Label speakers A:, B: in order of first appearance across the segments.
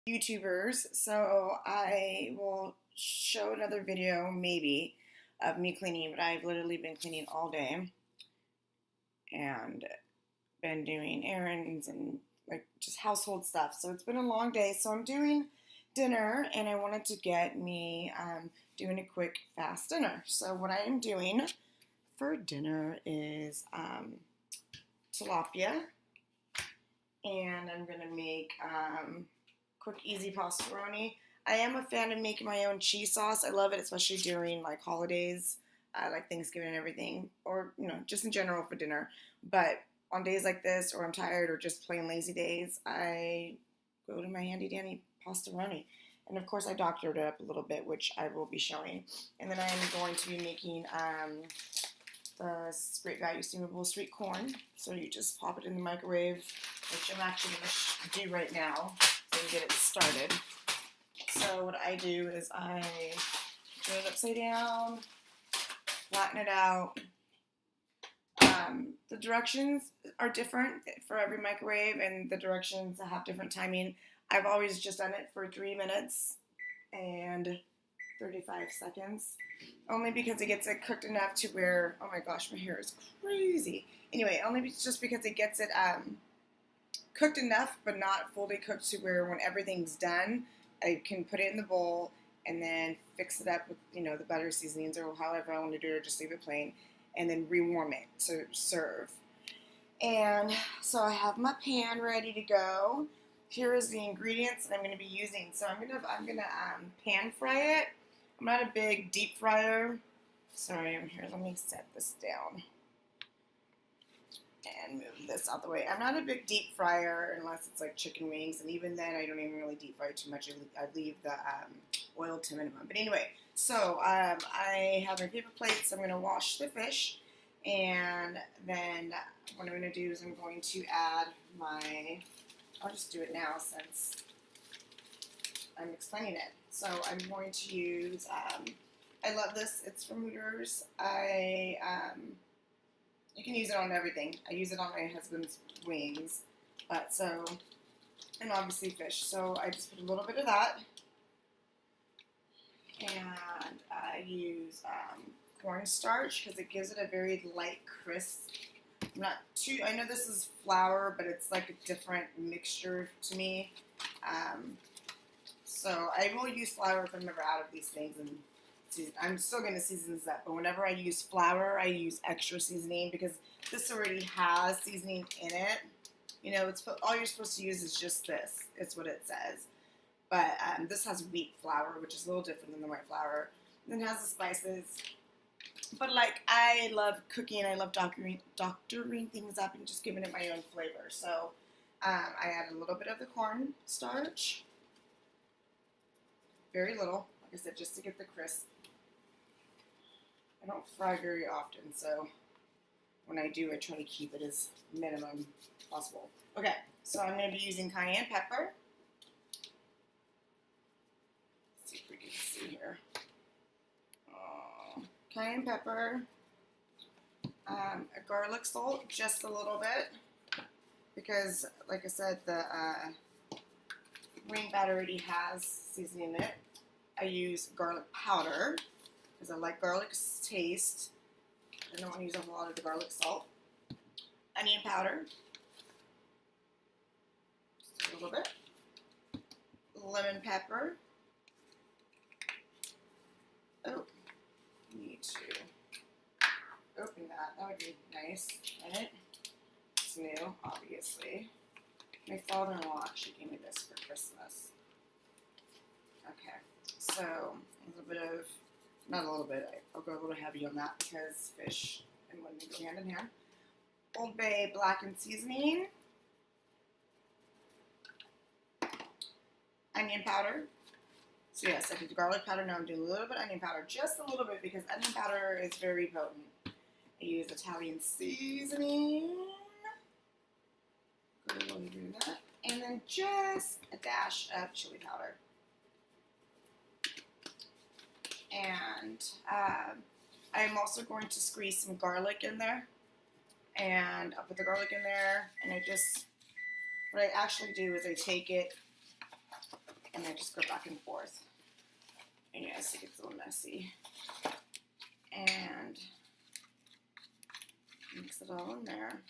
A: YouTubers, so I will show another video maybe of me cleaning, but I've literally been cleaning all day and been doing errands and like just household stuff. So it's been a long day. So I'm doing dinner and I wanted to get me doing a quick fast dinner. So what I am doing for dinner is tilapia, and I'm gonna make quick, easy pastaroni. I am a fan of making my own cheese sauce. I love it, especially during like holidays, like Thanksgiving and everything, or just in general for dinner. But on days like this, or I'm tired, or just plain lazy days, I go to my handy dandy pastaroni. And of course, I doctored it up a little bit, which I will be showing. And then I'm going to be making the Great Value steamable sweet corn. So you just pop it in the microwave, which I'm actually going to do right now so we can get it started. So what I do is I turn it upside down, flatten it out. The directions are different for every microwave, and the directions have different timing. I've always just done it for 3 minutes and 35 seconds, only because it gets it cooked enough to where, oh my gosh, my hair is crazy. Anyway, just because it gets it cooked enough, but not fully cooked to where when everything's done, I can put it in the bowl and then fix it up with, the butter seasonings or however I want to do it, or just leave it plain, and then rewarm it to serve. And so I have my pan ready to go. Here is the ingredients that I'm going to be using. So I'm gonna pan fry it. I'm not a big deep fryer. Sorry, I'm here. Let me set this down and move this out the way. I'm not a big deep fryer unless it's like chicken wings, and even then I don't even really deep fry too much. I leave the oil to minimum. But anyway, so I have my paper plates. I'm going to wash the fish, and then what I'm going to do is I'm going to add I'll just do it now since I'm explaining it. So I'm going to use, I love this. It's from Hooters. You can use it on everything. I use it on my husband's wings, and obviously fish. So I just put a little bit of that, and I use cornstarch because it gives it a very light crisp. I know this is flour, but it's like a different mixture to me. So I will use flour if I'm ever out of these things, and I'm still going to season this up. But whenever I use flour, I use extra seasoning because this already has seasoning in it. All you're supposed to use is just this. It's what it says. But this has wheat flour, which is a little different than the white flour. And then it has the spices. But I love cooking. I love doctoring things up and just giving it my own flavor. So I add a little bit of the cornstarch. Very little, like I said, just to get the crisp. I don't fry very often, so when I do, I try to keep it as minimum possible. Okay, so I'm going to be using cayenne pepper. Let's see if we can see here. Cayenne pepper, a garlic salt, just a little bit, because, like I said, the wing batter already has seasoning in it. I use garlic powder because I like garlic's taste. I don't want to use a whole lot of the garlic salt. Onion powder, just a little bit. Lemon pepper. Oh, need to open that. That would be nice, right? It's new, obviously. My father-in-law actually gave me this for Christmas. Okay, so a little bit of, not a little bit, I'll go a little heavy on that because fish and lemon go hand in hand. Old Bay blackened seasoning. Onion powder. So yes, I did the garlic powder. Now I'm doing a little bit of onion powder, just a little bit, because onion powder is very potent. I use Italian seasoning. Go ahead and do that. And then just a dash of chili powder. And I'm also going to squeeze some garlic in there. And I'll put the garlic in there, and what I actually do is I take it and then just go back and forth. And yes, it gets a little messy. And mix it all in there.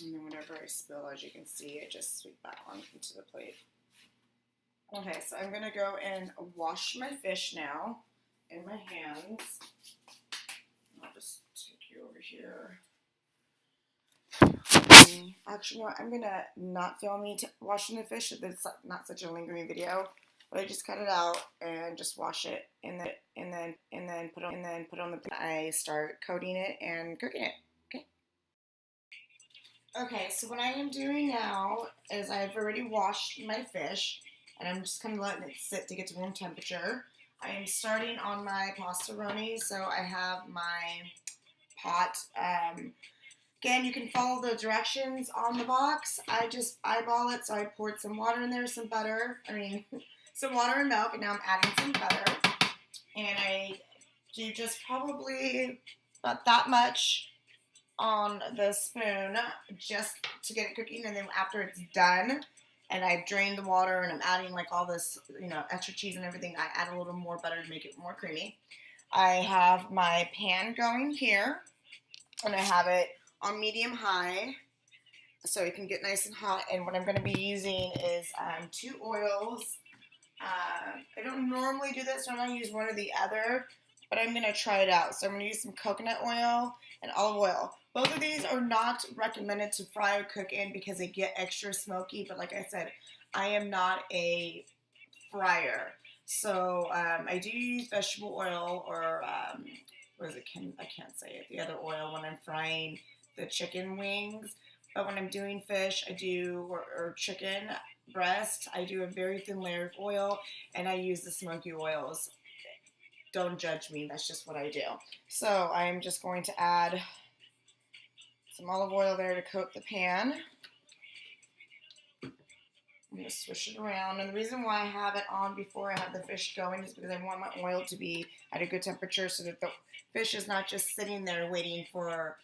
A: And then whatever I spill, as you can see, it just sweep back onto the plate. Okay, so I'm going to go and wash my fish now in my hands. I'll just take you over here. Actually, you know what? I'm going to not film me washing the fish. It's not such a lingering video. But I just cut it out and just wash it, and then put on the. I start coating it and cooking it. Okay. Okay. So what I am doing now is I've already washed my fish, and I'm just kind of letting it sit to get to room temperature. I am starting on my pastaroni, so I have my pot. Again, you can follow the directions on the box. I just eyeball it, so I poured some water in there, some butter. Some water and milk, and now I'm adding some butter. And I do just probably about that much on the spoon just to get it cooking. And then after it's done and I've drained the water and I'm adding like all this, extra cheese and everything, I add a little more butter to make it more creamy. I have my pan going here, and I have it on medium-high so it can get nice and hot. And what I'm going to be using is 2 oils. I don't normally do this, so I'm going to use one or the other, but I'm going to try it out. So I'm going to use some coconut oil and olive oil. Both of these are not recommended to fry or cook in because they get extra smoky, but like I said, I am not a fryer. So I do use vegetable oil, or what is it? I can't say it. The other oil when I'm frying the chicken wings. But when I'm doing fish, I do, or chicken breast, I do a very thin layer of oil, and I use the smoky oils. Don't judge me, that's just what I do. So I'm just going to add some olive oil there to coat the pan. I'm going to swish it around, and the reason why I have it on before I have the fish going is because I want my oil to be at a good temperature so that the fish is not just sitting there waiting for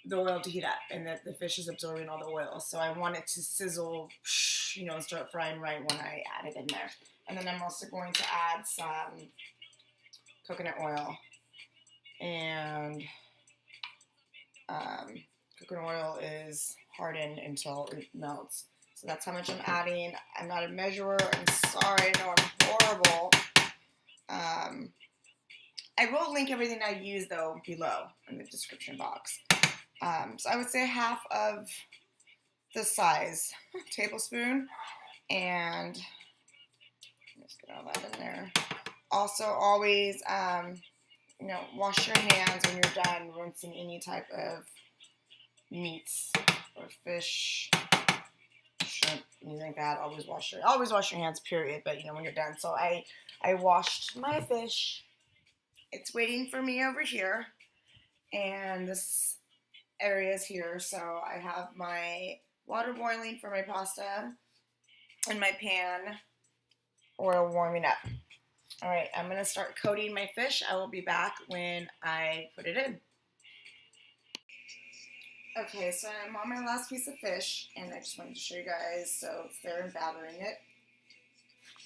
A: the oil to heat up and that the fish is absorbing all the oil. So I want it to sizzle, and start frying right when I add it in there. And then I'm also going to add some coconut oil. And coconut oil is hardened until it melts. So that's how much I'm adding. I'm not a measurer. I'm sorry. I know I'm horrible. I will link everything I use, though, below in the description box. So I would say half of the size tablespoon, and let's get all that in there. Also, always, wash your hands when you're done rinsing any type of meats or fish, shrimp, anything like that. Always wash your hands, period. But when you're done. So I washed my fish. It's waiting for me over here, and this area is here. So I have my water boiling for my pasta in my pan, oil warming up. All right, I'm going to start coating my fish. I will be back when I put it in. Okay, so I'm on my last piece of fish, and I just wanted to show you guys. So it's there and battering it.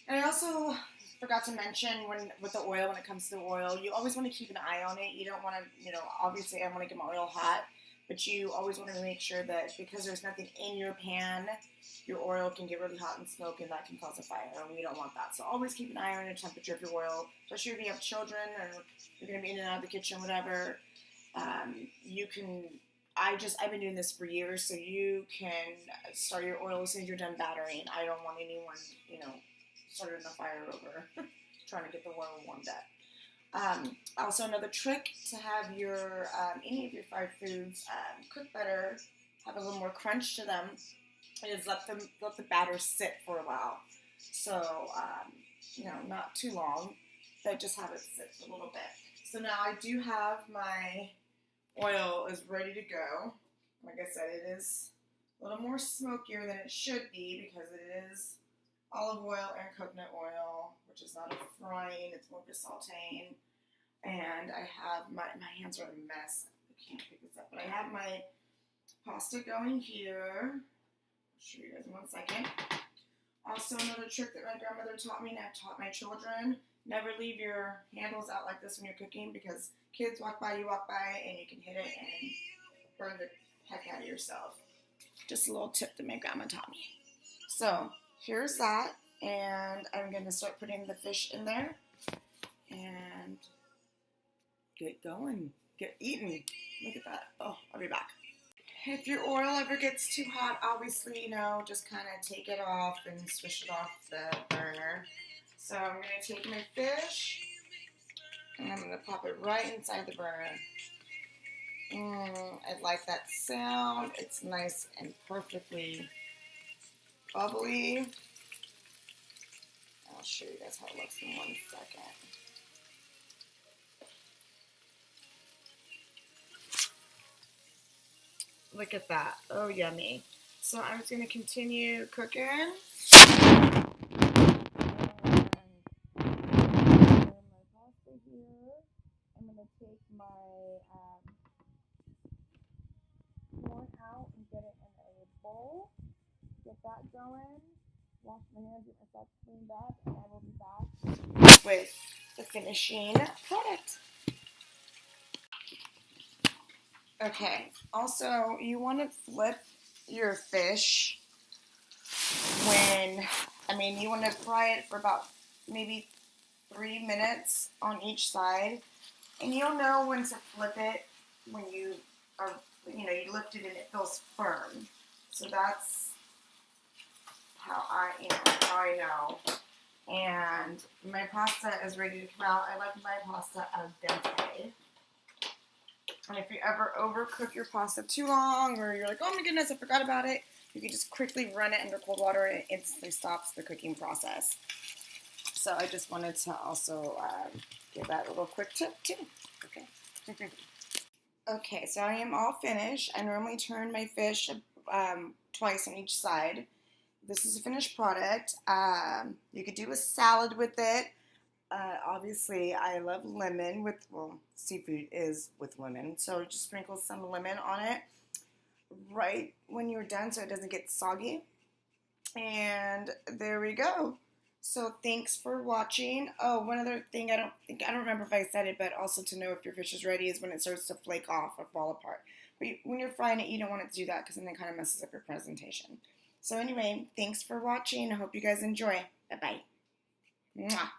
A: And I also forgot to mention with the oil, when it comes to the oil, you always want to keep an eye on it. You don't want to, obviously I want to get my oil hot, but you always want to make sure that because there's nothing in your pan, your oil can get really hot and smoke, and that can cause a fire, and we don't want that. So always keep an eye on the temperature of your oil, especially if you have children or you're going to be in and out of the kitchen, whatever. I've been doing this for years, so you can start your oil as soon as you're done battering. I don't want anyone, starting a fire over trying to get the oil warmed up. Also, another trick to have your any of your fried foods cook better, have a little more crunch to them, is let the batter sit for a while. So not too long, but just have it sit for a little bit. So now I do have my oil is ready to go. Like I said, it is a little more smokier than it should be because it is olive oil and coconut oil, which is not a frying, it's more just sauteing. And I have my hands are a mess. I can't pick this up, but I have my pasta going here. I'll show you guys in 1 second. Also, another trick that my grandmother taught me and I've taught my children, never leave your handles out like this when you're cooking because kids walk by, you walk by, and you can hit it and burn the heck out of yourself. Just a little tip that my grandma taught me. So, here's that, and I'm going to start putting the fish in there and get going, get eating. Look at that. Oh, I'll be back. If your oil ever gets too hot, obviously, you know, just kind of take it off and swish it off the burner. So I'm going to take my fish and I'm going to pop it right inside the burner. I like that sound. It's nice and perfectly bubbly. I'll show you guys how it looks in 1 second. Look at that. Oh, yummy. So I'm just going to continue cooking. My pasta here. I'm going to take my corn out and get it in a bowl. Get that going. Wash my hands, get myself cleaned up, and I will be back with the finishing product. Okay, also you want to flip your fish you want to fry it for about maybe 3 minutes on each side. And you'll know when to flip it when you lift it and it feels firm. So that's how I know. And my pasta is ready to come out. I like my pasta al dente. And if you ever overcook your pasta too long, or you're like, oh my goodness, I forgot about it, you can just quickly run it under cold water and it instantly stops the cooking process. So I just wanted to also give that a little quick tip too. Okay. Okay, so I am all finished. I normally turn my fish twice on each side. This is a finished product. You could do a salad with it. Obviously, I love lemon seafood is with lemon. So just sprinkle some lemon on it right when you're done so it doesn't get soggy. And there we go. So thanks for watching. Oh, one other thing, I don't remember if I said it, but also to know if your fish is ready is when it starts to flake off or fall apart. But when you're frying it, you don't want it to do that because then it kind of messes up your presentation. So anyway, thanks for watching. I hope you guys enjoy. Bye-bye. Mwah.